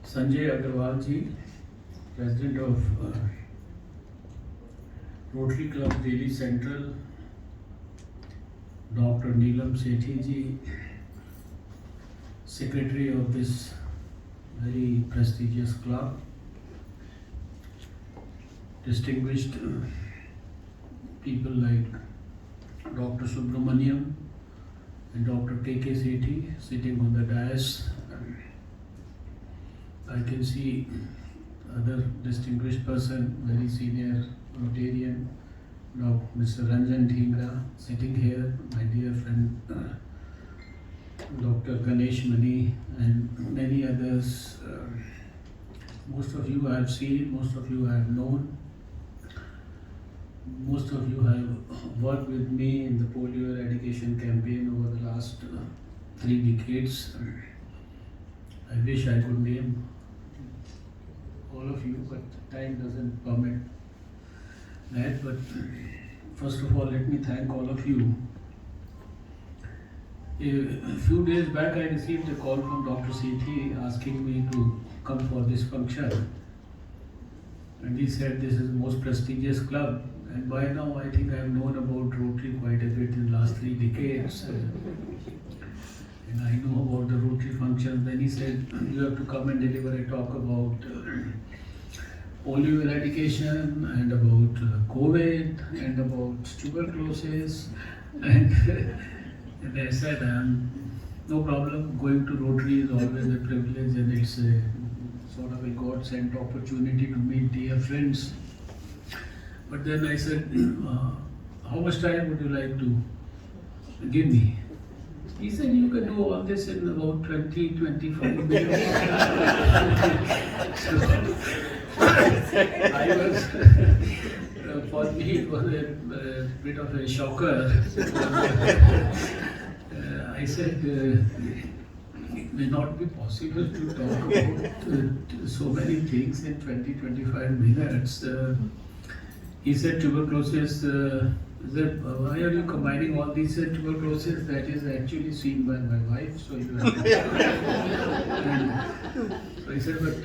Sanjay Agarwal ji, President of Rotary Club Delhi Central, Dr. Neelam Sethi ji, Secretary of this very prestigious club, distinguished people like Dr. Subramaniam and Dr. K.K. Sethi sitting on the dais. I can see other distinguished person, very senior Rotarian, Mr. Ranjan Dhingra sitting here, my dear friend Dr. Ganesh Mani and many others. Most of you I have seen, most of you I have known. Most of you have worked with me in the polio eradication campaign over the last 3 decades. I wish I could name all of you, but time doesn't permit that. But first of all, let me thank all of you. A few days back, I received a call from Dr. Sethi asking me to come for this function. And he said this is the most prestigious club. And by now, I think I have known about Rotary quite a bit in the last 3 decades. And I know about the Rotary functions. Then he said, you have to come and deliver a talk about polio eradication and about COVID and about tuberculosis. And I said, no problem, going to Rotary is always a privilege and it's a sort of a God-sent opportunity to meet dear friends. But then I said, how much time would you like to give me? He said, you can do all this in about 20-25 minutes. I was, for me it was a bit of a shocker. I said, it may not be possible to talk about so many things in 20-25 minutes. He said tuberculosis, why are you combining all these tuberculosis that is actually seen by my wife? So you have to so I said, but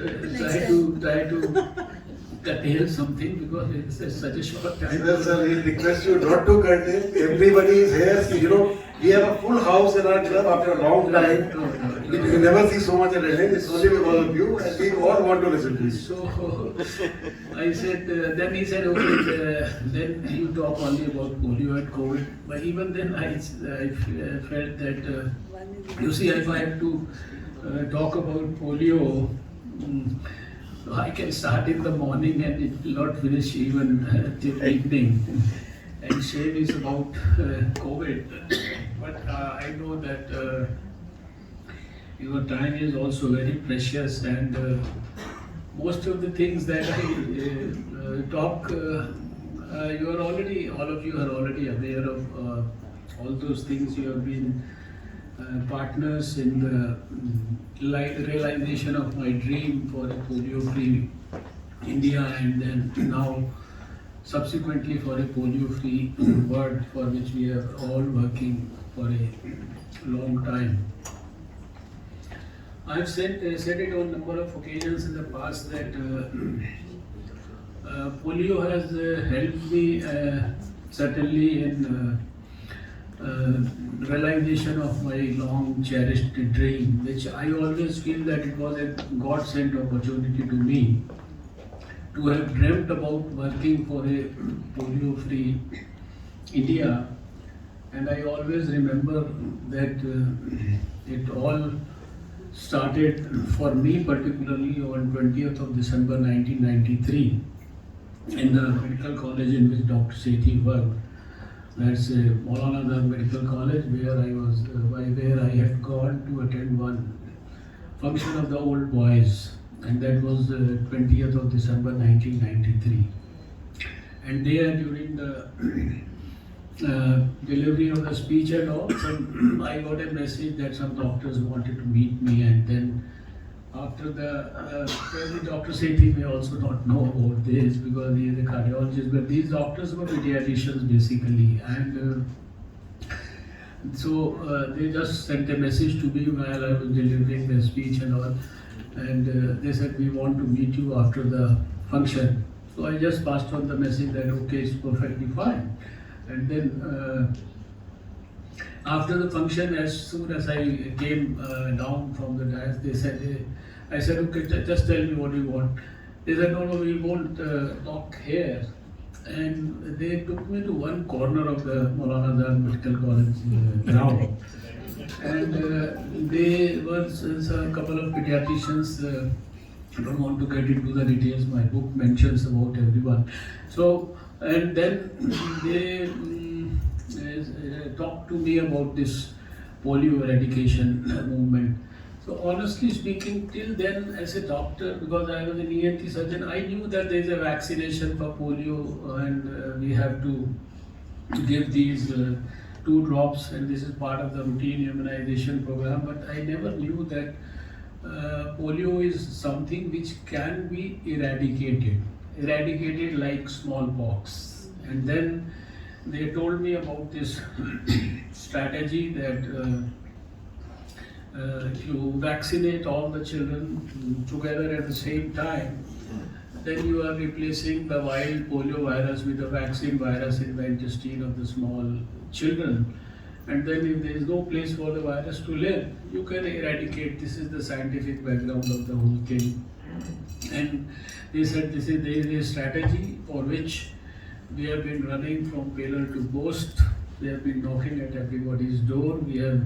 try to curtail something because it's such a short time. Sir, we request you not to curtail. Everybody is here. You know, we have a full house in our club after a long time. We never see so much attendance. It's only because of you, and we all want to listen to you. So I said, then he said, okay, then you talk only about polio and COVID. But even then, I felt that, you see, if I have to talk about polio, I can start in the morning and it will not finish even till evening. And same is about COVID. But I know that your time is also very precious, and most of the things that I talk, you are already, all of you are already aware of all those things. You have been partners in the realization of my dream for a polio-free India, and then now subsequently for a polio-free world, for which we are all working for a long time. I've said it on a number of occasions in the past that polio has helped me certainly in realization of my long cherished dream, which I always feel that it was a God-sent opportunity to me to have dreamt about working for a polio-free India. And I always remember that it all started for me particularly on 20th of December 1993 in the medical college in which Dr. Sethi worked. That's Maulana Medical College, where I had gone to attend one function of the old boys, and that was 20th of December 1993. And there, during the delivery of the speech and all, I got a message that some doctors wanted to meet me, and then after the doctor said he may also not know about this because he is a cardiologist, but these doctors were pediatricians basically, and so they just sent a message to me while I was delivering the speech and all, and they said we want to meet you after the function. So I just passed on the message that okay, it's perfectly fine, and then. After the function, as soon as I came down from the dais, they said, I said, okay, just tell me what you want. They said, no, we won't talk here. And they took me to one corner of the Maulana Azad Medical College ground. And there was a couple of pediatricians. I don't want to get into the details. My book mentions about everyone. So, and then they talked to me about this polio eradication movement. So honestly speaking, till then as a doctor, because I was an ENT surgeon, I knew that there is a vaccination for polio and we have to give these 2 drops, and this is part of the routine immunization program, but I never knew that polio is something which can be eradicated like smallpox. And then they told me about this strategy that if you vaccinate all the children together at the same time, then you are replacing the wild polio virus with the vaccine virus in the intestine of the small children. And then if there is no place for the virus to live, you can eradicate. This is the scientific background of the whole thing. And they said there is a strategy for which we have been running from pillar to post. We have been knocking at everybody's door. We have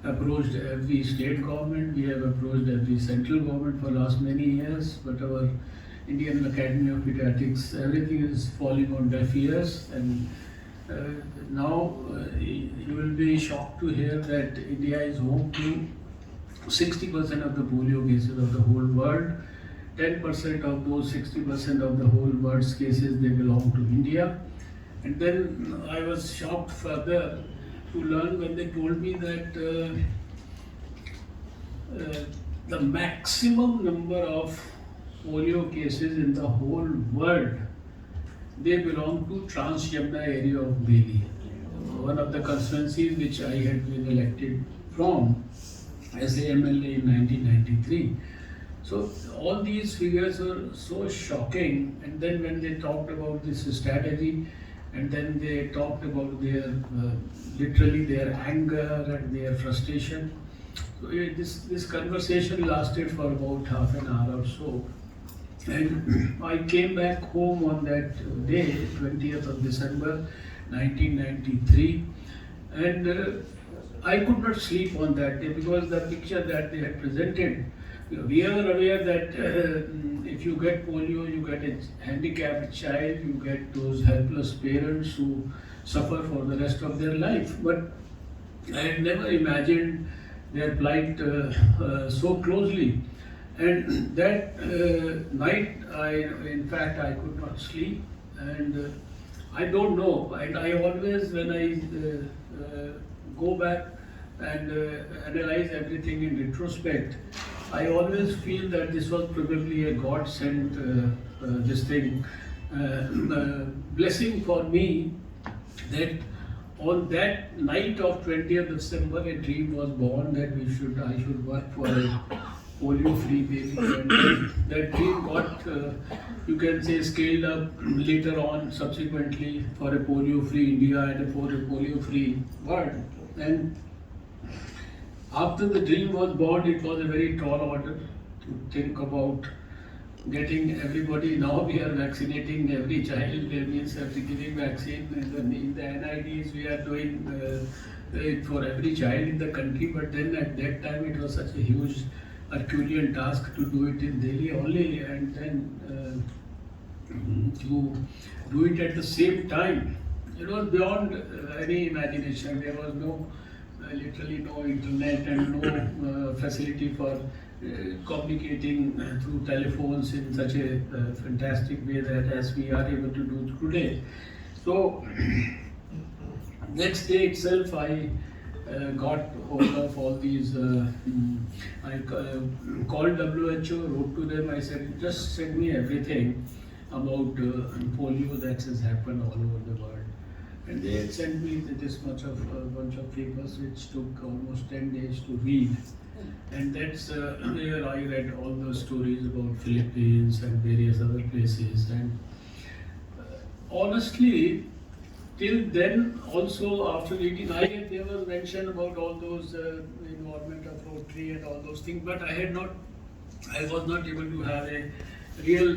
approached every state government. We have approached every central government for last many years. But our Indian Academy of Pediatrics, everything is falling on deaf ears. And now you will be shocked to hear that India is home to 60% of the polio cases of the whole world. 10% of those 60% of the whole world's cases, they belong to India. And then I was shocked further to learn when they told me that the maximum number of polio cases in the whole world, they belong to Trans-Yamuna area of Delhi, one of the constituencies which I had been elected from as a MLA in 1993. So all these figures were so shocking, and then when they talked about this strategy, and then they talked about their literally their anger and their frustration. So this conversation lasted for about half an hour or so, and I came back home on that day, 20th of December 1993, and I could not sleep on that day because the picture that they had presented. We are aware that if you get polio, you get a handicapped child, you get those helpless parents who suffer for the rest of their life. But I had never imagined their plight so closely. And that night, in fact, I could not sleep. And I don't know. And I always, when I go back and analyze everything in retrospect, I always feel that this was probably a God-sent blessing for me, that on that night of 20th December a dream was born that I should work for a polio-free baby, and that dream got, you can say, scaled up later on subsequently for a polio-free India and for a polio-free world. And after the dream was born, it was a very tall order to think about getting everybody. Now we are vaccinating every child, that means after giving vaccine. In the NIDs we are doing it for every child in the country, but then at that time it was such a huge Herculean task to do it in Delhi only, and then to do it at the same time. It was beyond any imagination. There was literally no internet and no facility for communicating through telephones in such a fantastic way that as we are able to do today. So next day itself I got hold of all these. I called WHO, wrote to them. I said, just send me everything about polio that has happened all over the world. And they had sent me this much of a bunch of papers, which took almost 10 days to read. And that's where I read all those stories about Philippines and various other places. And honestly, till then, also after reading, there was mention about all those involvement of Rotary and all those things, but I was not able to have a real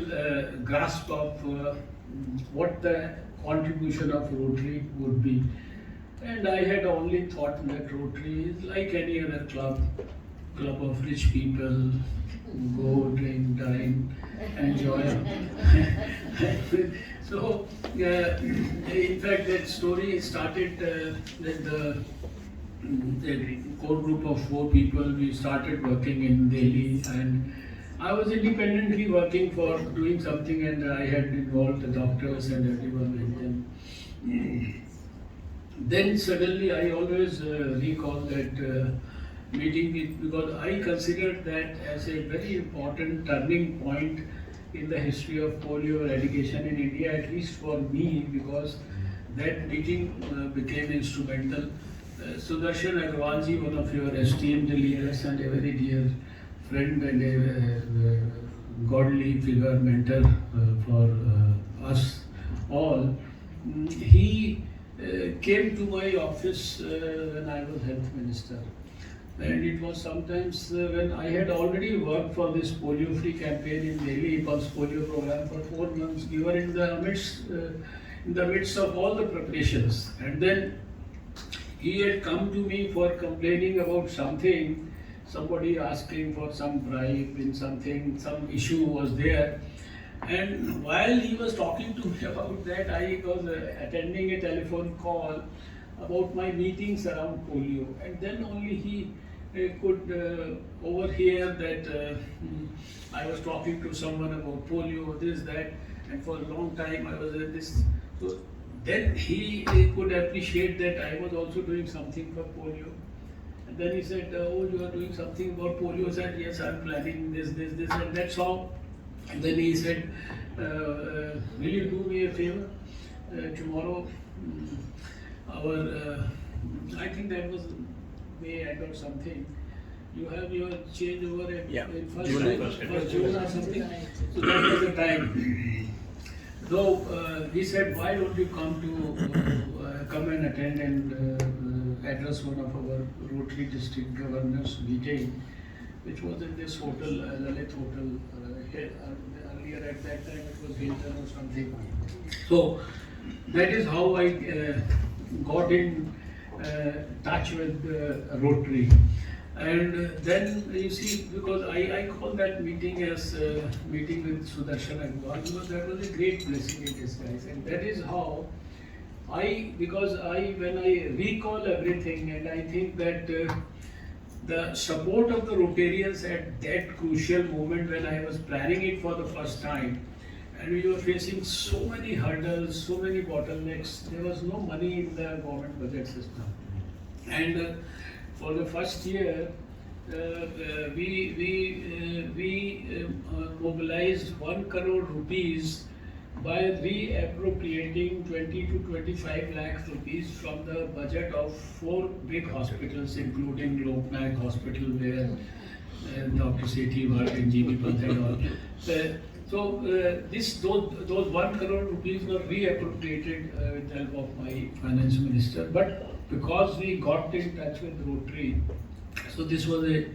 grasp of what the contribution of Rotary would be. And I had only thought that Rotary is like any other club of rich people, go, drink, dine, enjoy. So, in fact, that story started with the core group of 4 people. We started working in Delhi, and I was independently working for doing something, and I had involved the doctors and everyone. And then suddenly I always recall that meeting because I considered that as a very important turning point in the history of polio eradication in India, at least for me, because that meeting became instrumental. Sudarshan Agrawalji, one of your esteemed leaders and a very dear friend and a godly figure, mentor for us all, he came to my office when I was health minister. And it was sometimes when I had already worked for this polio-free campaign in Delhi, Pulse Polio program for 4 months. We were in the midst of all the preparations. And then he had come to me for complaining about something, somebody asking for some bribe in something, some issue was there. And while he was talking to me about that, I was attending a telephone call about my meetings around polio. And then only he could overhear that I was talking to someone about polio, this, that, and for a long time I was at this. So then he could appreciate that I was also doing something for polio. And then he said, oh, you are doing something about polio. I said, yes, I'm planning this, and that's how. And then he said, will you do me a favor? Tomorrow, I think that was May end or something. You have your change over in first June or something. So that was the time. So he said, why don't you come and attend and address one of our Rotary district governors meeting, which was in this hotel, Lalit Hotel. Earlier at that time it was Hilton or something. So that is how I got in touch with Rotary. And then you see, because I call that meeting as meeting with Sudarshan Agrawal, because that was a great blessing in disguise. And that is how when I recall everything, and I think that the support of the Rotarians at that crucial moment when I was planning it for the first time, and we were facing so many hurdles, so many bottlenecks. There was no money in the government budget system. And for the first year, we mobilized 1 crore rupees by reappropriating 20 to 25 lakh rupees from the budget of 4 big hospitals, including Loknayak Hospital, where Dr. Sethi worked and GB Pant and all. Those 1 crore rupees were reappropriated with the help of my finance minister. But because we got in touch with Rotary, so this was a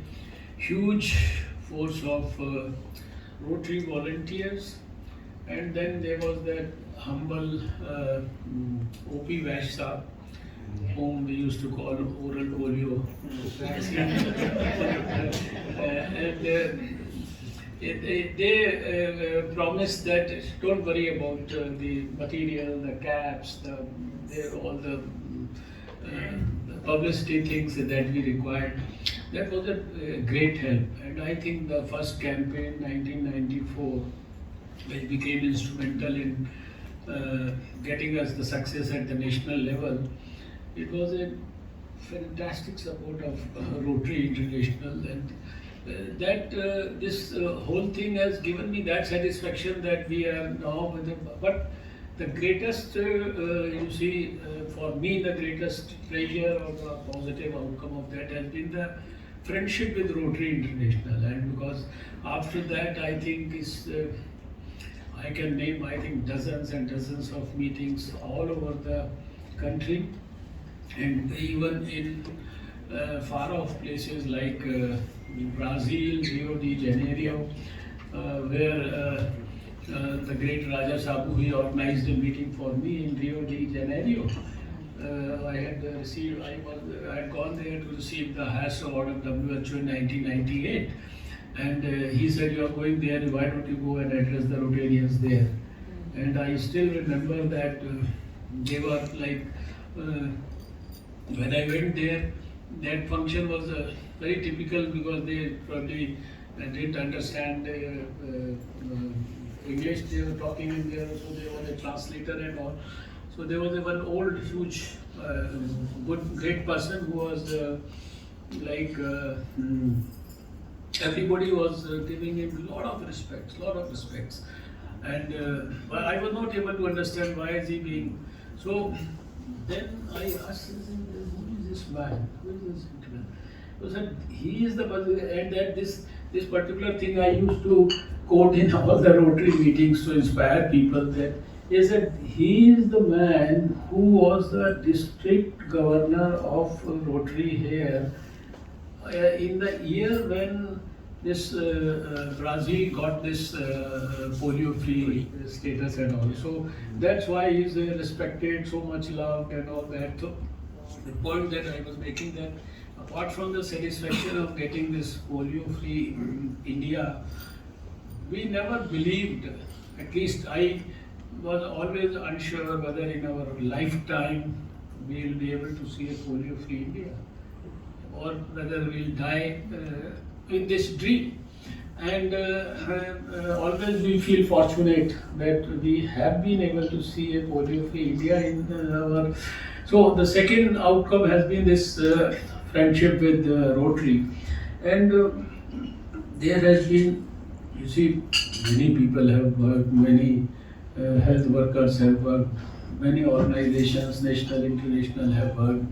huge force of Rotary volunteers. And then there was that humble O.P. Vaishsa, whom we used to call oral polio. And they promised that don't worry about the material, the caps, all the publicity things that we required. That was a great help. And I think the first campaign, 1994, which became instrumental in getting us the success at the national level, it was a fantastic support of Rotary International, and this whole thing has given me that satisfaction that we are now with it. But the greatest, for me, the greatest pleasure or the positive outcome of that has been the friendship with Rotary International, and because after that, I think I can name, I think, dozens and dozens of meetings all over the country, and even in far-off places like Brazil, Rio de Janeiro, where the great Raja Sabu, he organized a meeting for me in Rio de Janeiro. I had gone there to receive the Haas Award of WHO in 1998, and he said, "You are going there, why don't you go and address the Rotarians there?" And I still remember that they were like, when I went there, that function was very typical because they probably didn't understand English. They were talking in there, so there was a translator and all. So there was one old, huge, great person who was everybody was giving him a lot of respects. And but I was not able to understand why is he being so. Then I asked him, who is this man? Who is this gentleman? He said, he is the person, and that this particular thing I used to quote in all the Rotary meetings to inspire people, that is that he is the man who was the district governor of Rotary here in the year when this Brazil got this polio-free status and all. So that's why he is respected, so much loved and all that. So the point that I was making, that apart from the satisfaction of getting this polio-free India, we never believed, at least I was always unsure whether in our lifetime we will be able to see a polio-free India, or whether we will die in this dream. And always we feel fortunate that we have been able to see a polio-free India in our. So the second outcome has been this friendship with Rotary, and there has been, you see, many people have worked, many health workers have worked, many organizations, national, international, have worked.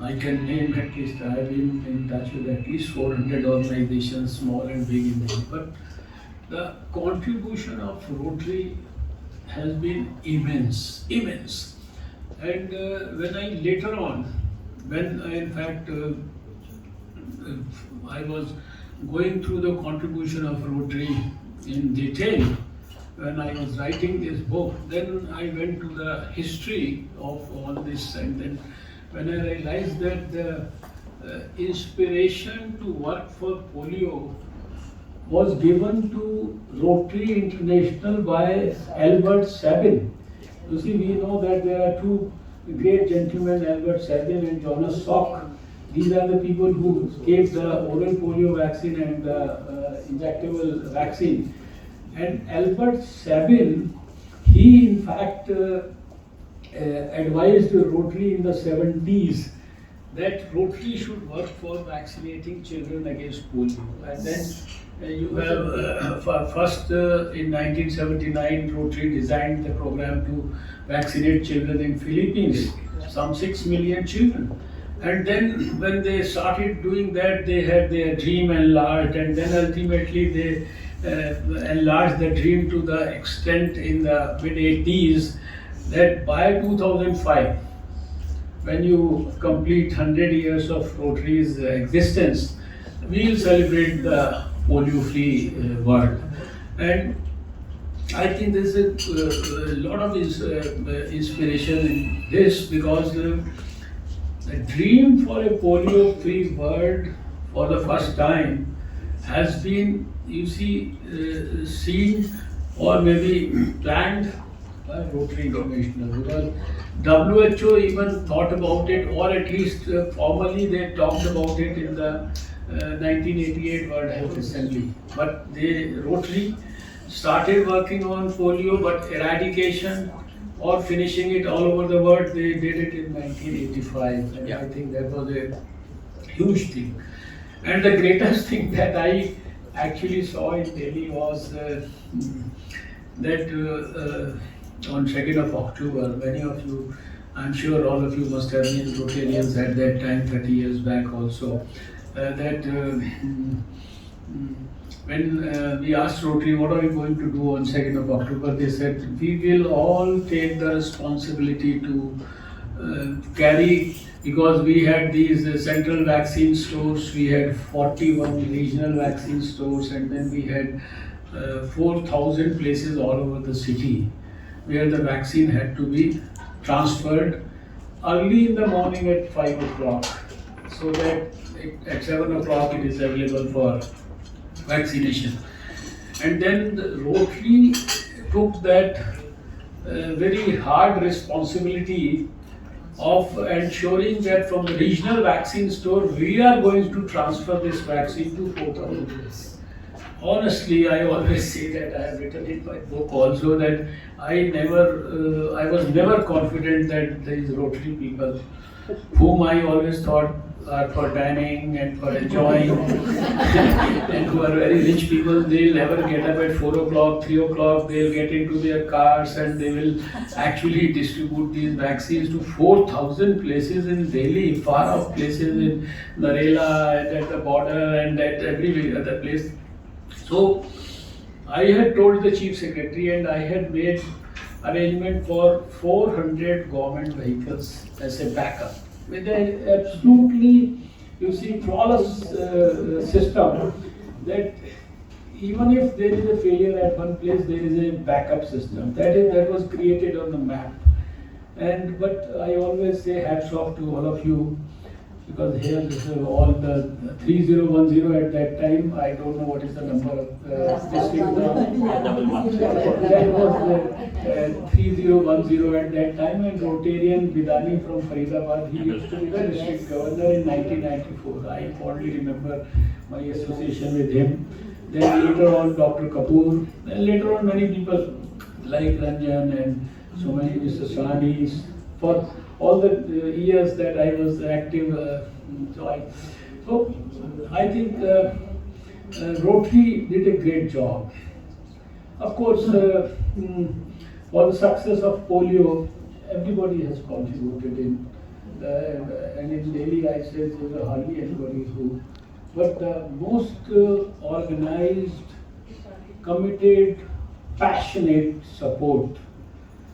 I can name at least, I have been in touch with at least 400 organizations, small and big in India. But the contribution of Rotary has been immense. And when I later on, when I, in fact, I was going through the contribution of Rotary in detail, when I was writing this book, then I went to the history of all this, and then when I realized that the inspiration to work for polio was given to Rotary International by Albert Sabin. You see, we know that there are two great gentlemen, Albert Sabin and Jonas Salk. These are the people who gave the oral polio vaccine and the injectable vaccine. And Albert Sabin, he in fact advised Rotary in the 70s that Rotary should work for vaccinating children against polio. And then you have first in 1979, Rotary designed the program to vaccinate children in Philippines, some 6 million children. And then when they started doing that, they had their dream enlarged, and then ultimately they enlarged the dream to the extent in the mid-80s that by 2005, when you complete 100 years of Rotary's existence, we will celebrate the polio-free world. And I think there is a lot of inspiration in this, because the dream for a polio-free world for the first time has been, you see, seen or maybe planned by Rotary International, because WHO even thought about it, or at least formally they talked about it in the 1988 World Health Assembly. But Rotary started working on polio, but eradication or finishing it all over the world. They did it in 1985, and Yeah. I think that was a huge thing. And the greatest thing that I actually saw in Delhi was that on 2nd of October, many of you, I'm sure all of you must have been Rotarians at that time, 30 years back also, when we asked Rotary, what are we going to do on 2nd of October, they said, we will all take the responsibility to carry, because we had these central vaccine stores, we had 41 regional vaccine stores, and then we had 4,000 places all over the city where the vaccine had to be transferred early in the morning at 5 o'clock, so that at 7 o'clock it is available for vaccination. And then the Rotary took that very hard responsibility of ensuring that from the regional vaccine store, we are going to transfer this vaccine to 4,000 places. Honestly, I always say that, I have written in my book also, that I was never confident that these Rotary people, whom I always thought are for dining and for enjoying, and who are very rich people, they'll never get up at 4 o'clock, 3 o'clock, they'll get into their cars and they will actually distribute these vaccines to 4,000 places in Delhi, far off places in Narela and at the border and at every other place. So I had told the Chief Secretary, and I had made arrangement for 400 government vehicles as a backup, with an absolutely, you see, flawless system, that even if there is a failure at one place, there is a backup system. That was created on the map. But I always say hats off to all of you, because here this is all the 3010 at that time. I don't know what is the number of district now. That was 3010 at that time, and Rotarian Bidani from Faridabad, he used to be the district governor in 1994. I fondly remember my association with him. Then later on Dr. Kapoor, then later on many people like Ranjan and so many Mr. Sanis, for all the years that I was active. So I think Rotary did a great job. Of course, for the success of polio, everybody has contributed in. And in Delhi, I said there was hardly anybody who. But the most organized, committed, passionate support,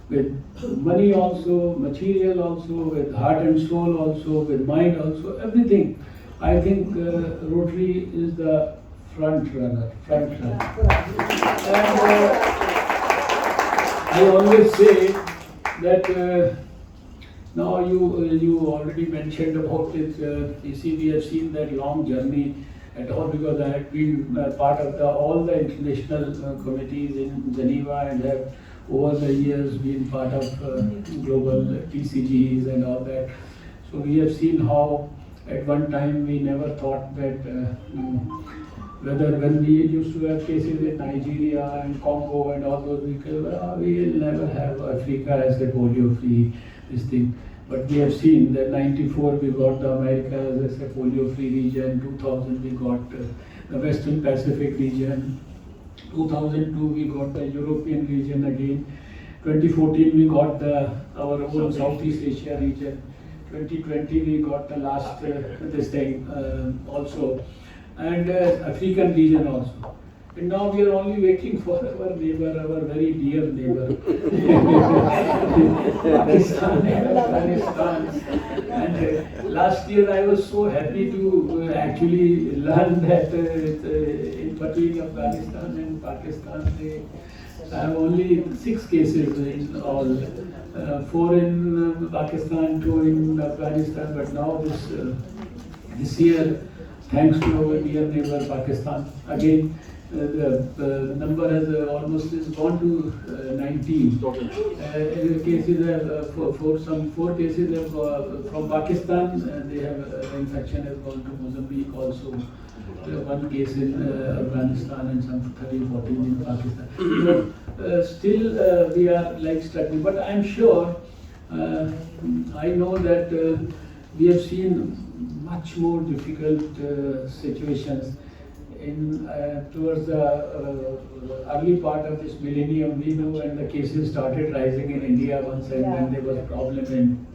with money also, material also, with heart and soul also, with mind also, everything. I think Rotary is the front runner. And I always say that now you already mentioned about it. You see, we have seen that long journey at all, because I have been part of all the international committees in Geneva, and have over the years been part of global TCGs and all that. So we have seen how at one time we never thought that when we used to have cases in Nigeria and Congo and all those, we will never have Africa as a polio-free this thing. But we have seen that 94 we got the Americas as a polio-free region, 2000 we got the Western Pacific region, 2002 we got the European region again, 2014 we got our own Southeast Asia region, 2020 we got the last this thing also, and African region also. And now we are only waiting for our neighbor, our very dear neighbor, Pakistan and Afghanistan. And last year I was so happy to actually learn that in between Afghanistan and Pakistan, I have only 6 cases in all, 4 in Pakistan, 2 in Afghanistan. But now this year, thanks to our dear neighbor Pakistan, again the number has almost gone to 19. Cases have some 4 cases have from Pakistan. They have infection has gone to Mozambique also. 1 case in Afghanistan and some 13, 14 in Pakistan. So still we are like struggling. But I'm sure, I know that we have seen much more difficult situations in towards the early part of this millennium. We know when the cases started rising in India once, and then there was a problem in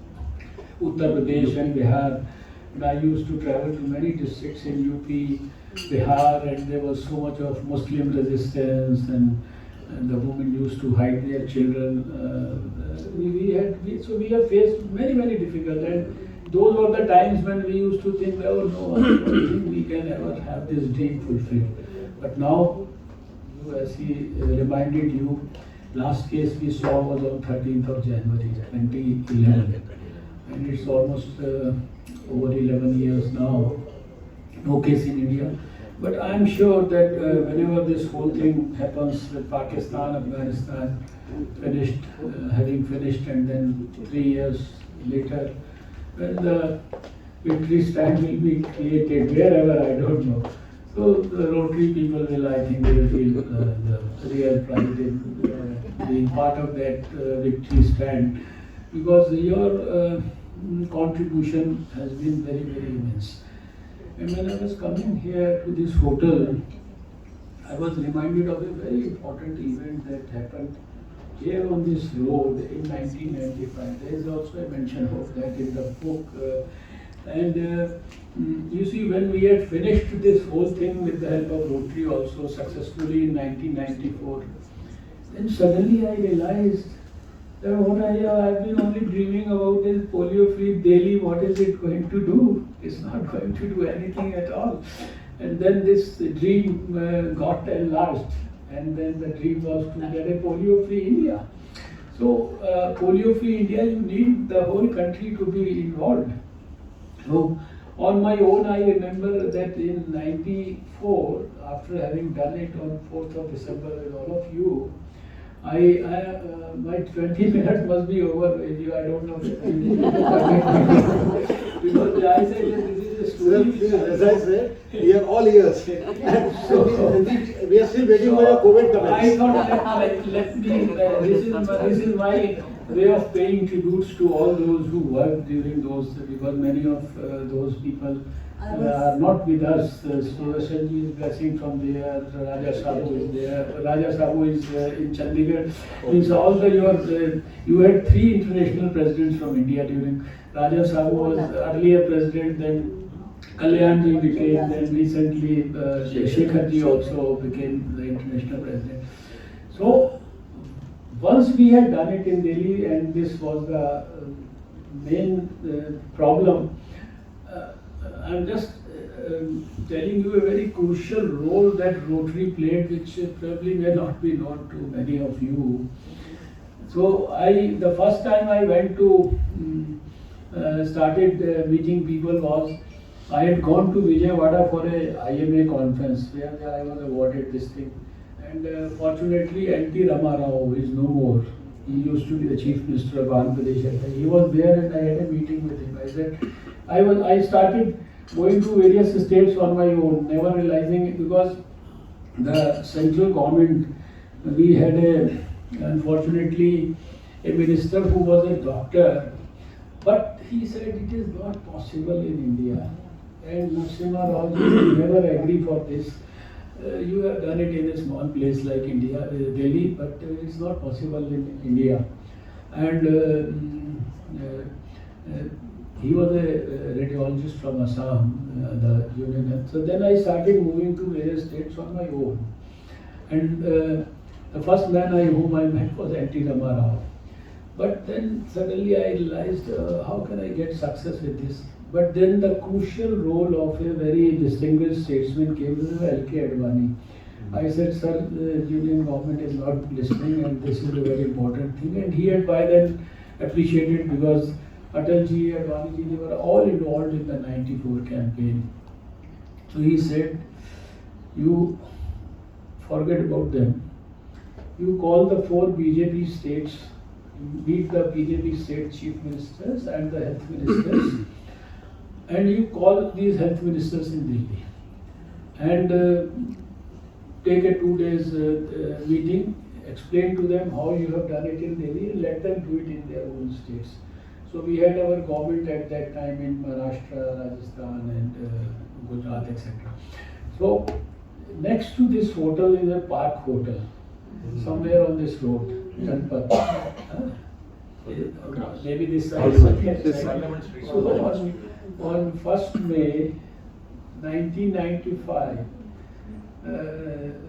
Uttar Pradesh and Bihar. And I used to travel to many districts in UP, Bihar, and there was so much of Muslim resistance, and the women used to hide their children. So we have faced many difficult, and those were the times when we used to think, oh no, I don't think we can ever have this dream fulfilled. But now, as he reminded you, last case we saw was on 13th of January 2011, and it's almost over 11 years now, no case in India. But I'm sure that whenever this whole thing happens with Pakistan, Afghanistan having finished, and then 3 years later, when the victory stand will be created wherever, I don't know. So the Rotary people will, I think, they will feel the real pride in being part of that victory stand, because your contribution has been very immense. And when I was coming here to this hotel, I was reminded of a very important event that happened here on this road in 1995. There is also a mention of that in the book. You see, when we had finished this whole thing with the help of Rotary also successfully in 1994, then suddenly I realized that what I've been only dreaming about is polio-free Delhi. What is it going to do? It's not going to do anything at all. And then this dream got enlarged, and then the dream was to get a polio-free India. So polio-free India, you need the whole country to be involved. So on my own, I remember that in '94, after having done it on 4th of December with all of you, my 20 minutes must be over with you. I don't know because I said that this is a story. As I said, we are all ears. We are still waiting for your COVID comments. I thought let me. This is my way of paying tributes to all those who worked during those, because many of those people are not with us. Sanji is blessing from there. Raja Sabu is there. Raja Sabu is in Chandigarh. Means all you had 3 international presidents from India during. Raja Sabu was earlier president, then Kalyan ji became, then recently Shekhar ji also became the international president. So once we had done it in Delhi, and this was the main problem, I'm just telling you a very crucial role that Rotary played, which probably may not be known to many of you. So the first time I went to started meeting people was, I had gone to Vijayawada for a IMA conference where I was awarded this thing. And fortunately, N.T. Ramarao is no more. He used to be the Chief Minister of Andhra Pradesh. He was there, and I had a meeting with him. I said, I started going to various states on my own, never realizing it, because the central government, we had unfortunately a minister who was a doctor, but he said it is not possible in India. And Narasimha Rao will never agree for this. You have done it in a small place like India, Delhi, but it's not possible in India. And he was a radiologist from Assam, the union. So then I started moving to various states on my own. And the first man whom I met was N.T. Ramarao. But then suddenly I realized, how can I get success with this? But then the crucial role of a very distinguished statesman came with L.K. Advani. I said, sir, the union government is not listening, and this is a very important thing. And he had by then appreciated, because Atalji, Advaniji, they were all involved in the '94 campaign. So he said, you forget about them. You call the 4 BJP states, meet the BJP state chief ministers and the health ministers, and you call these health ministers in Delhi. And take a 2 days meeting explain to them how you have done it in Delhi and let them do it in their own states. So we had our government at that time in Maharashtra, Rajasthan and Gujarat, etc. So next to this hotel is a Park Hotel, somewhere on this road, Janpat. Maybe this side. So on 1st May 1995,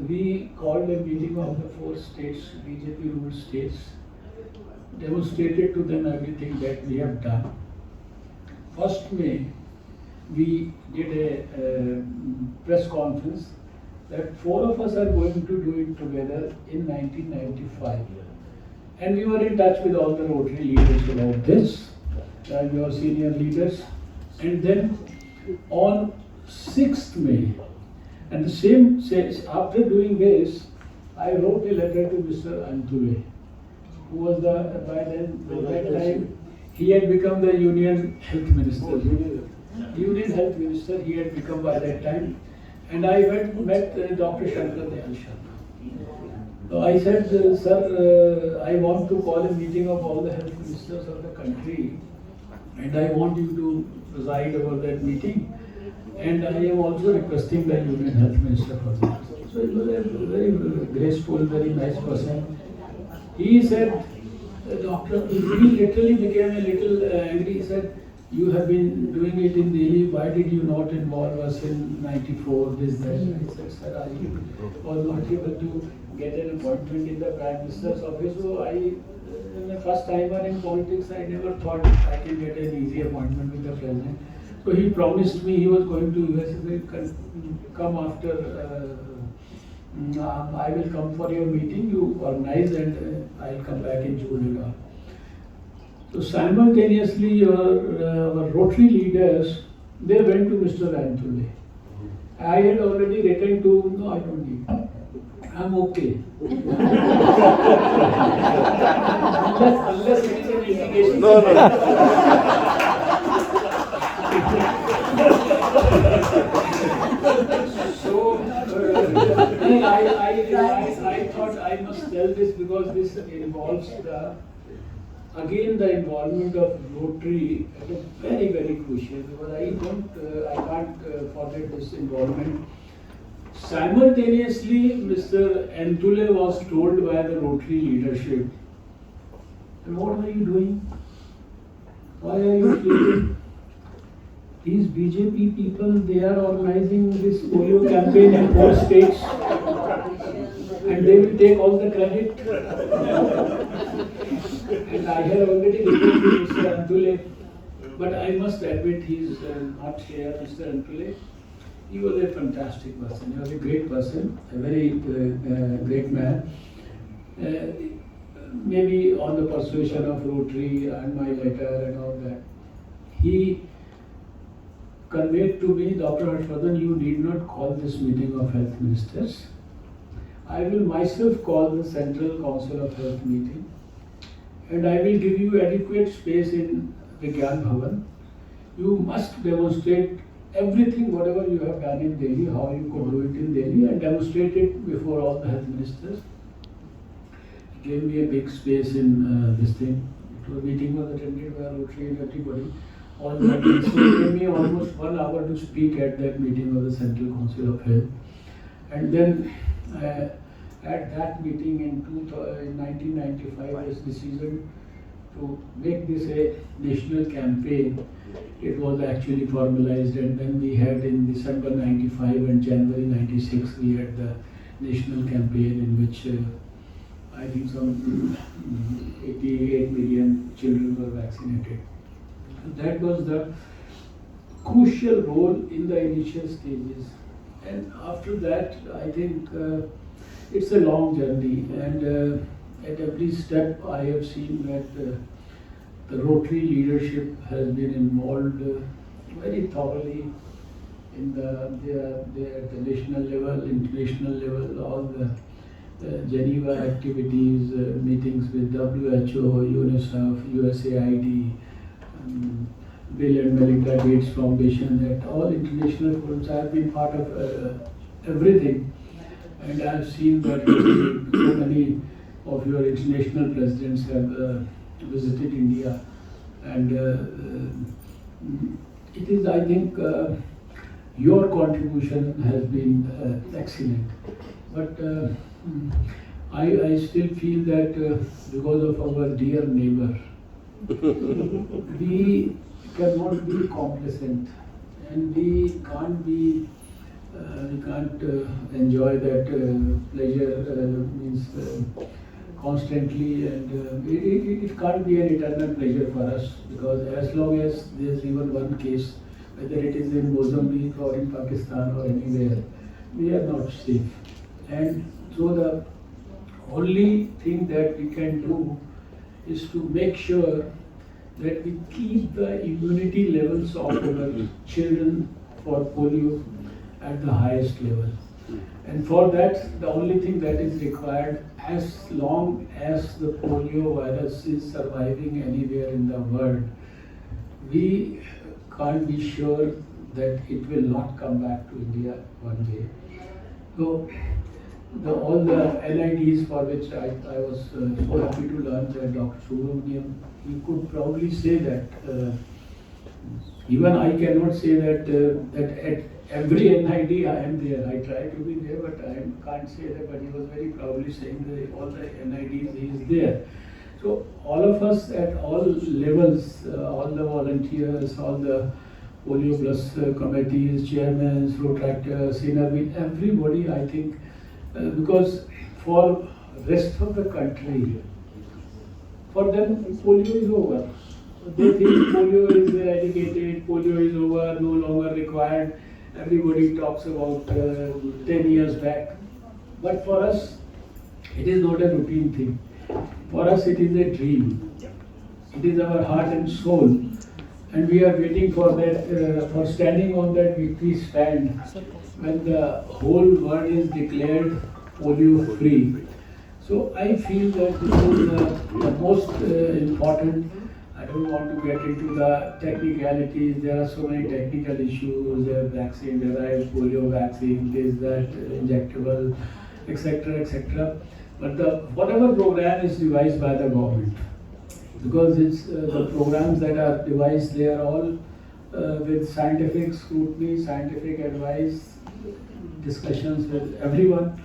we called a meeting of the 4 states, BJP ruled states, demonstrated to them everything that we have done. 1st May, we did a press conference that 4 of us are going to do it together in 1995. And we were in touch with all the Rotary leaders about this, your senior leaders. And then on 6th May, and the same says, after doing this, I wrote a letter to Mr. Antule, who was by that time, he had become the Union Health Minister. Union Health Minister, he had become by that time. And I met Dr. Shankar Dayal Sharma. So I said, sir, I want to call a meeting of all the health ministers of the country, and I want you to preside over that meeting. And I am also requesting the Union Health Minister for that. So he was a very graceful, very nice person. He said, doctor, he literally became a little angry. He said, you have been doing it in Delhi, why did you not involve us in 94, this, that? I said, sir, I was not able to get an appointment in the Prime Minister's office. So in the first timer in politics, I never thought I can get an easy appointment with the President. So he promised me he was going to US, come after, I will come for your meeting, you organize and I'll come back in June and all. So simultaneously, our Rotary leaders, they went to Mr. Antule. I had already written to, no, I don't need. I'm okay. unless it is an indication. No. So, I thought I must tell this because this involves again the involvement of Rotary at a very, very crucial, because I can't forget this involvement. Simultaneously, Mr. Antule was told by the Rotary leadership, and what are you doing? Why are you sleeping? These BJP people, they are organizing this polio campaign in 4 states, and they will take all the credit. And I had already written to Mr. Antule, but I must admit he is not here, Mr. Antule. He was a fantastic person, he was a great person, a very great man. Maybe on the persuasion of Rotary and my letter and all that, he conveyed to me, Dr. HarshVardhan, you need not call this meeting of health ministers. I will myself call the Central Council of Health meeting, and I will give you adequate space in Vigyan Bhavan. You must demonstrate everything, whatever you have done in Delhi, how you could do it in Delhi, and demonstrate it before all the health ministers. He gave me a big space in this thing. The meeting was attended by Rotary and everybody. All that. So it gave me almost 1 hour to speak at that meeting of the Central Council of Health. And then at that meeting in 1995, was decision to make this a national campaign. It was actually formalized, and then we had in December 95 and January 96, we had the national campaign in which I think some 88 million children were vaccinated. That was the crucial role in the initial stages. And after that, I think it's a long journey, and at every step I have seen that the Rotary leadership has been involved very thoroughly in the national level, international level, all the Geneva activities, meetings with WHO, UNICEF, USAID, Bill and Melinda Gates Foundation, that all international forums. I have been part of everything, and I have seen that so many of your international presidents have visited India, and it is, I think, your contribution has been excellent. But I still feel that because of our dear neighbor, we cannot be complacent, and we can't enjoy that pleasure means constantly, and it can't be an eternal pleasure for us, because as long as there's even one case, whether it is in Mozambique or in Pakistan or anywhere, we are not safe. And so the only thing that we can do is to make sure that we keep the immunity levels of our children for polio at the highest level. And for that, the only thing that is required, as long as the polio virus is surviving anywhere in the world, we can't be sure that it will not come back to India one day. So all the NIDs for which I was so happy to learn that Dr. Subramaniam, he could proudly say that. Even I cannot say that at every NID I am there. I try to be there, but I can't say that. But he was very proudly saying that all the NIDs he is there. So all of us at all levels, all the volunteers, all the Polio Plus committees, chairmen, protractors, senior, everybody, I think, because for rest of the country, for them polio is over. They think polio is eradicated, polio is over, no longer required. Everybody talks about 10 years back. But for us, it is not a routine thing. For us, it is a dream. It is our heart and soul. And we are waiting for that, for standing on that victory stand when the whole world is declared polio free. So I feel that this is the most important. I don't want to get into the technicalities. There are so many technical issues. There are vaccine, derived polio vaccine, this, that, injectable, etc., etc. But whatever program is devised by the government, because it's the programs that are devised, they are all with scientific scrutiny, scientific advice, discussions with everyone.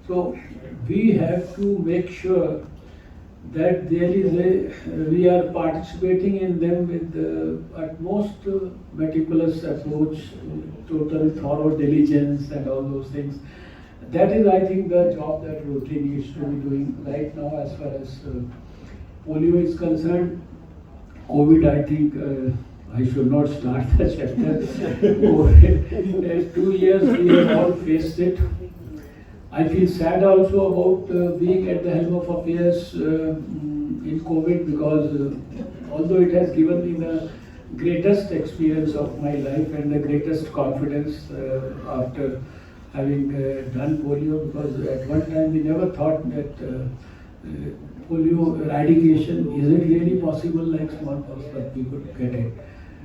So we have to make sure that there is we are participating in them with the utmost meticulous approach, total thorough diligence and all those things. That is, I think, the job that Rotary needs to be doing right now as far as polio is concerned. COVID, I think, I should not start the chapter. COVID, 2 years we have all faced it. I feel sad also about being at the helm of affairs in COVID, because although it has given me the greatest experience of my life and the greatest confidence after having done polio, because at one time we never thought that polio eradication, is it really possible like smallpox, but we could get it.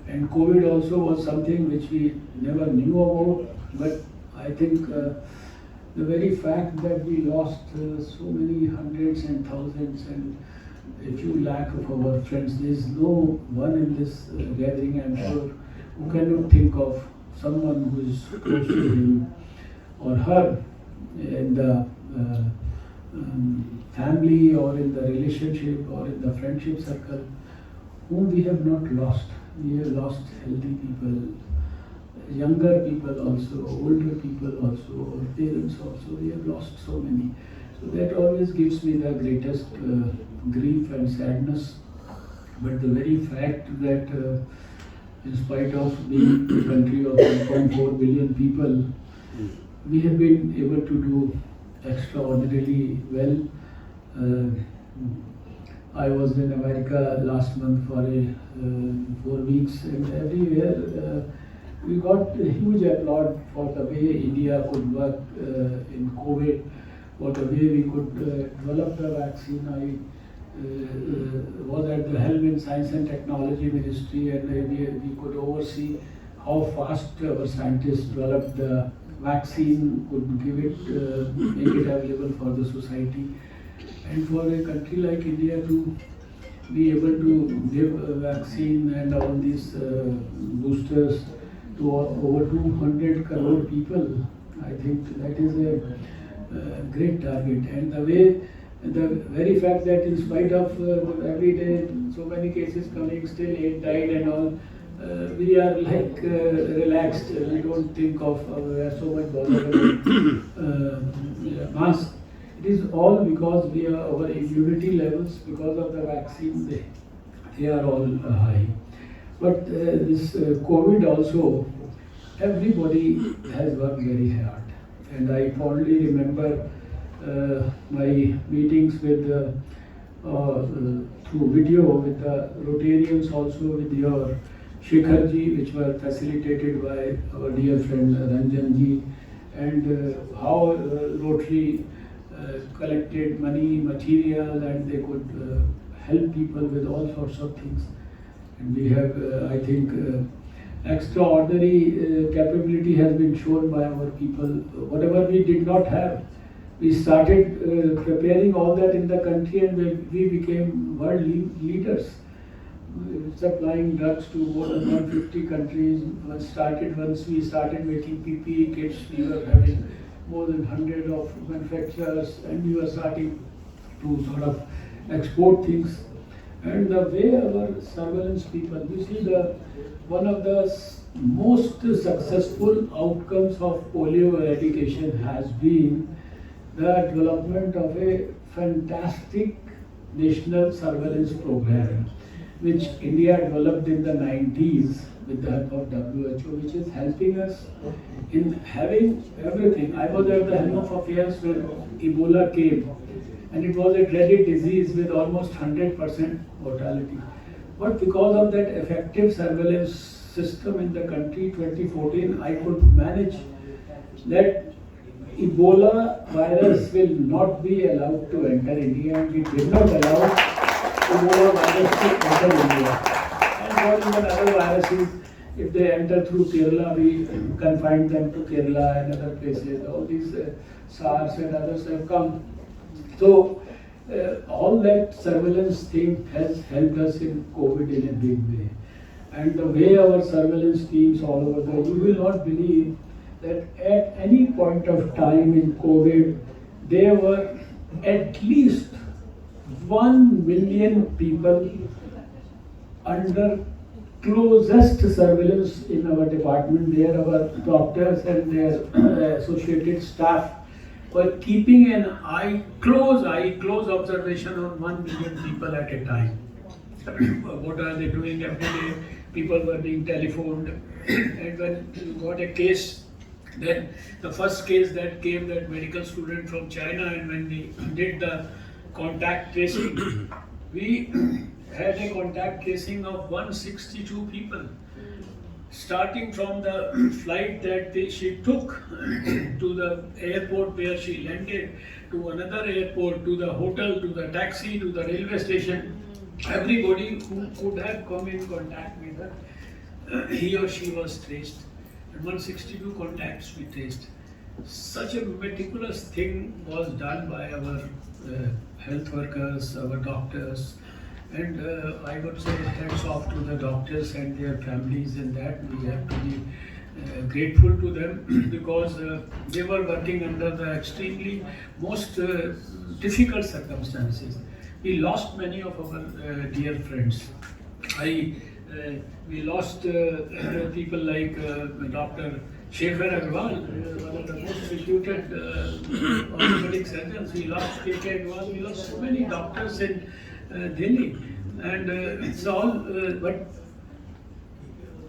And COVID also was something which we never knew about, but I think the very fact that we lost so many hundreds and thousands and a few lakh of our friends, there is no one in this gathering, I'm sure, who cannot think of someone who is close to him or her in the family or in the relationship or in the friendship circle whom we have not lost. We have lost healthy people, younger people also, older people also, or parents also. We have lost so many. So that always gives me the greatest grief and sadness. But the very fact that in spite of being a country of 1.4 billion people, we have been able to do extraordinarily well. I was in America last month for 4 weeks, and everywhere we got a huge applaud for the way India could work in COVID, for the way we could develop the vaccine. I was at the helm in Science and Technology Ministry, and we could oversee how fast our scientists developed the vaccine, could give it, make it available for the society. And for a country like India to be able to give a vaccine and all these boosters to over 200 crore people, I think that is a great target. And the very fact that in spite of every day so many cases coming, still 8 died and all, we are like relaxed. We don't think of we are so much bothered about mask. It is all because our immunity levels, because of the vaccine, they are all high. But this COVID also, everybody has worked very hard. And I fondly remember my meetings with through video with the Rotarians, also with your Shekharji, which were facilitated by our dear friend Ranjanji, and how Rotary collected money, material, and they could help people with all sorts of things. And we have, I think, extraordinary capability has been shown by our people. Whatever we did not have, we started preparing all that in the country, and we became world leaders, supplying drugs to more than 150 countries. Once we started making PPE kits, we were having more than 100 of manufacturers, and we were starting to sort of export things. And the way our surveillance people, you see, one of the most successful outcomes of polio eradication has been the development of a fantastic national surveillance program, which India developed in the 90s with the help of WHO, which is helping us in having everything. I was at the helm of affairs when Ebola came, and it was a dreaded disease with almost 100% mortality. But because of that effective surveillance system in the country, 2014, I could manage that Ebola virus will not be allowed to enter India, and we did not allow Ebola virus to enter India. And for even other viruses, if they enter through Kerala, we confined them to Kerala and other places. All these SARS and others have come. So all that surveillance thing has helped us in COVID in a big way. And the way our surveillance teams all over the world, you will not believe that at any point of time in COVID, there were at least 1 million people under closest surveillance in our department. There our doctors and their associated staff were keeping an close observation on 1 million people at a time. What are they doing every day? People were being telephoned, and when you got a case, then the first case that came, that medical student from China, and when we did the contact tracing, we had a contact tracing of 162 people, starting from the flight that she took to the airport where she landed, to another airport, to the hotel, to the taxi, to the railway station. Everybody who could have come in contact with her, he or she was traced. And 162 contacts we traced. Such a meticulous thing was done by our health workers, our doctors, and I would say hats off to the doctors and their families in that. We have to be grateful to them because they were working under the extremely most difficult circumstances. We lost many of our dear friends. We lost people like Dr. Shekhar Agrawal, one of the most reputed orthopedic surgeons. We lost K.K. Agrawal. We lost so many doctors in Delhi, and it's all. But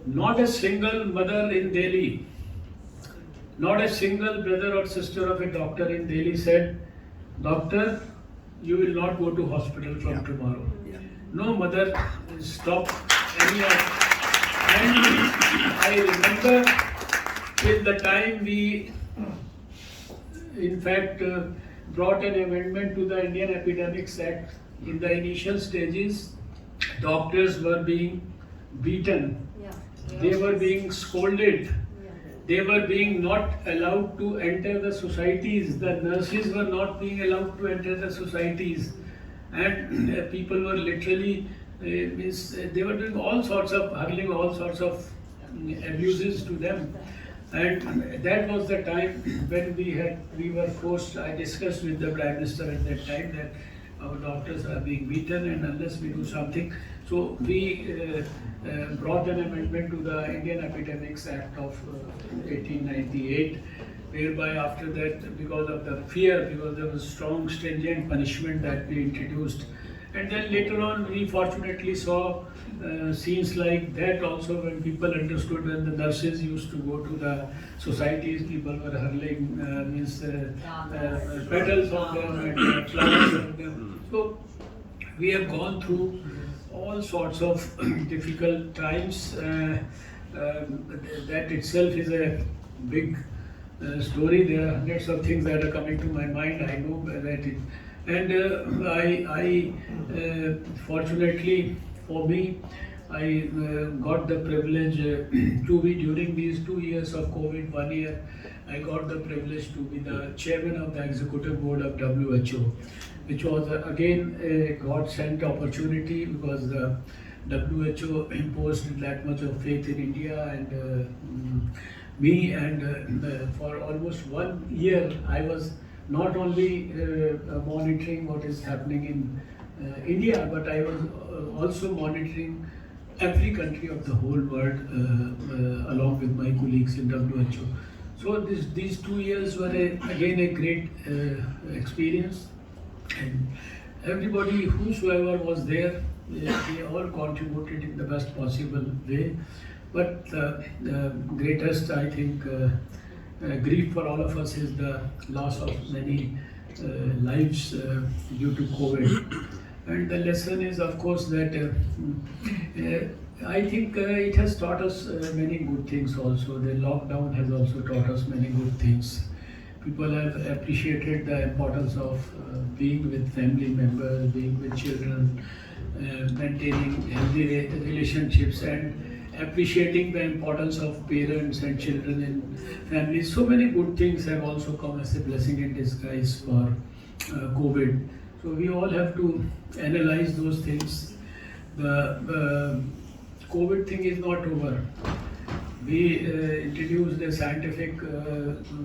not a single mother in Delhi, not a single brother or sister of a doctor in Delhi said, "Doctor, you will not go to hospital from tomorrow." No mother stopped any of. And I remember till the time we, in fact, brought an amendment to the Indian Epidemics Act. In the initial stages, doctors were being beaten. They were being scolded. they were being not allowed to enter the societies. The nurses were not being allowed to enter the societies, and people were literally they were doing all sorts of hurling all sorts of abuses to them. And that was the time when we were forced. I discussed with the Prime Minister at that time that our doctors are being beaten, and unless we do something, so we brought an amendment to the Indian Epidemics Act of 1898, whereby after that, because of the fear, because there was strong stringent punishment that we introduced, and then later on we fortunately saw scenes like that also, when people understood, when the nurses used to go to the societies, people were hurling petals on them and flowers on them. So we have gone through all sorts of difficult times. That itself is a big story. There are hundreds of things that are coming to my mind. I know that it, and I fortunately for me, I got the privilege to be, during these 2 years of COVID, 1 year, I got the privilege to be the chairman of the executive board of WHO, which was again a God-sent opportunity, because the WHO imposed that much of faith in India and me, and for almost 1 year I was not only monitoring what is happening in India, but I was also monitoring every country of the whole world along with my colleagues in WHO. So these 2 years were again a great experience, and everybody, whosoever was there, they all contributed in the best possible way. But the greatest, I think, grief for all of us is the loss of many lives due to COVID. And the lesson is, of course, that I think it has taught us many good things also. The lockdown has also taught us many good things. People have appreciated the importance of being with family members, being with children, maintaining healthy relationships, and appreciating the importance of parents and children in families. So many good things have also come as a blessing in disguise for COVID. So we all have to analyze those things. The COVID thing is not over. We introduced a scientific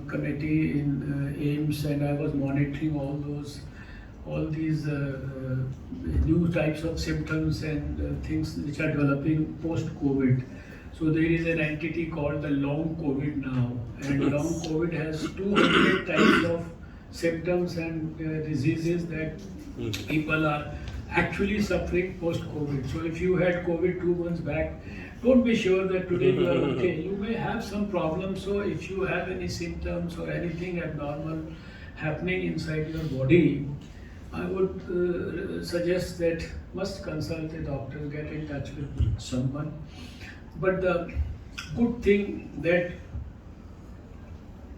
committee in AIMS, and I was monitoring all these new types of symptoms and things which are developing post-COVID. So there is an entity called the long COVID now, and long COVID has 200 types of symptoms and diseases that people are actually suffering post-COVID. So if you had COVID 2 months back, don't be sure that today you are okay. You may have some problems. So if you have any symptoms or anything abnormal happening inside your body, I would suggest that must consult a doctor, get in touch with someone. But the good thing that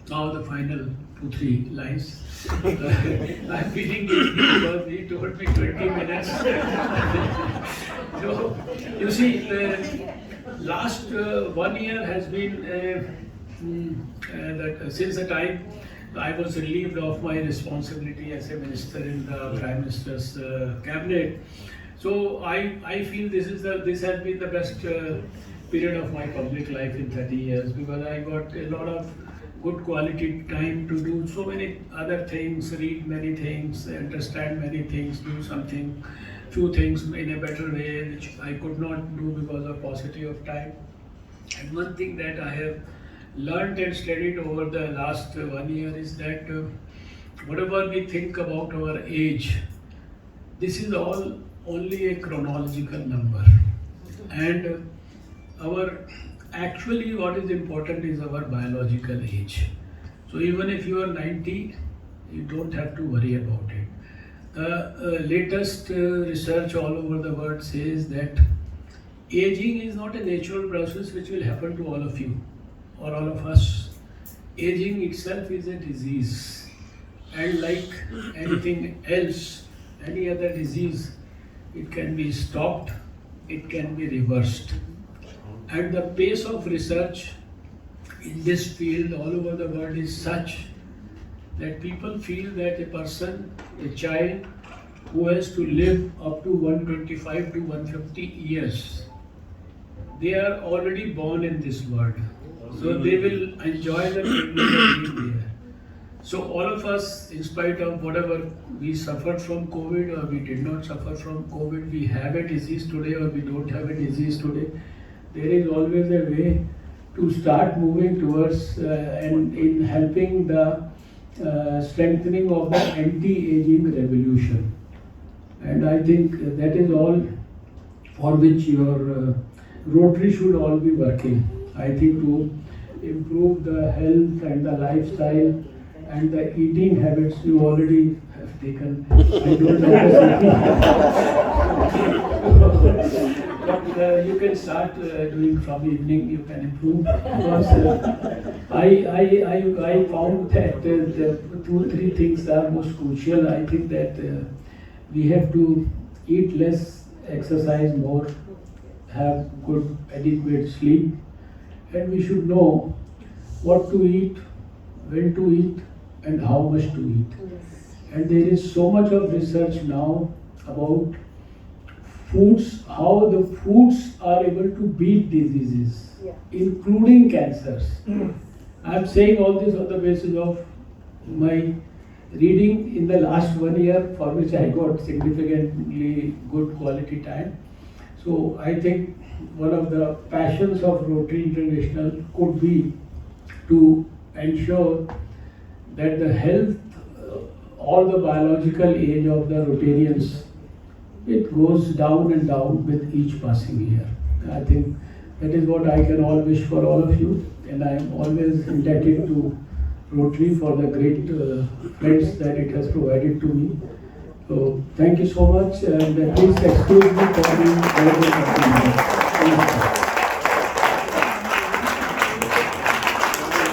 now the final 2-3 lines. I'm feeling guilty because he told me 20 minutes. So you see, last 1 year has been that since the time I was relieved of my responsibility as a minister in the Prime Minister's cabinet. So I feel this has been the best period of my public life in 30 years, because I got a lot of good quality time to do so many other things, read many things, understand many things, do something, few things in a better way, which I could not do because of paucity of time. And one thing that I have learned and studied over the last 1 year is that whatever we think about our age, this is all only a chronological number, and actually what is important is our biological age. So even if you are 90, you don't have to worry about it. The latest research all over the world says that aging is not a natural process which will happen to all of you or all of us. Aging itself is a disease, and like anything else, any other disease, it can be stopped, it can be reversed. And the pace of research in this field all over the world is such that people feel that a person, a child who has to live up to 125 to 150 years, they are already born in this world. So they will enjoy the privilege of being there. So all of us, in spite of whatever we suffered from COVID or we did not suffer from COVID, we have a disease today or we don't have a disease today, there is always a way to start moving towards and in helping the strengthening of the anti-aging revolution. And I think that is all for which your Rotary should all be working. I think to improve the health and the lifestyle and the eating habits you already have taken. I don't know but you can start doing from evening. You can improve because I found that the 2-3 things are most crucial. I think that we have to eat less, exercise more, have good adequate sleep, and we should know what to eat, when to eat, and how much to eat. And there is so much of research now about foods, how the foods are able to beat diseases, including cancers. I am saying all this on the basis of my reading in the last 1 year, for which I got significantly good quality time. So I think one of the passions of Rotary International could be to ensure that the health, all the biological age of the Rotarians, it goes down and down with each passing year. I think that is what I can all wish for all of you, and I am always indebted to Rotary for the great friends that it has provided to me. So thank you so much, and please excuse me for being very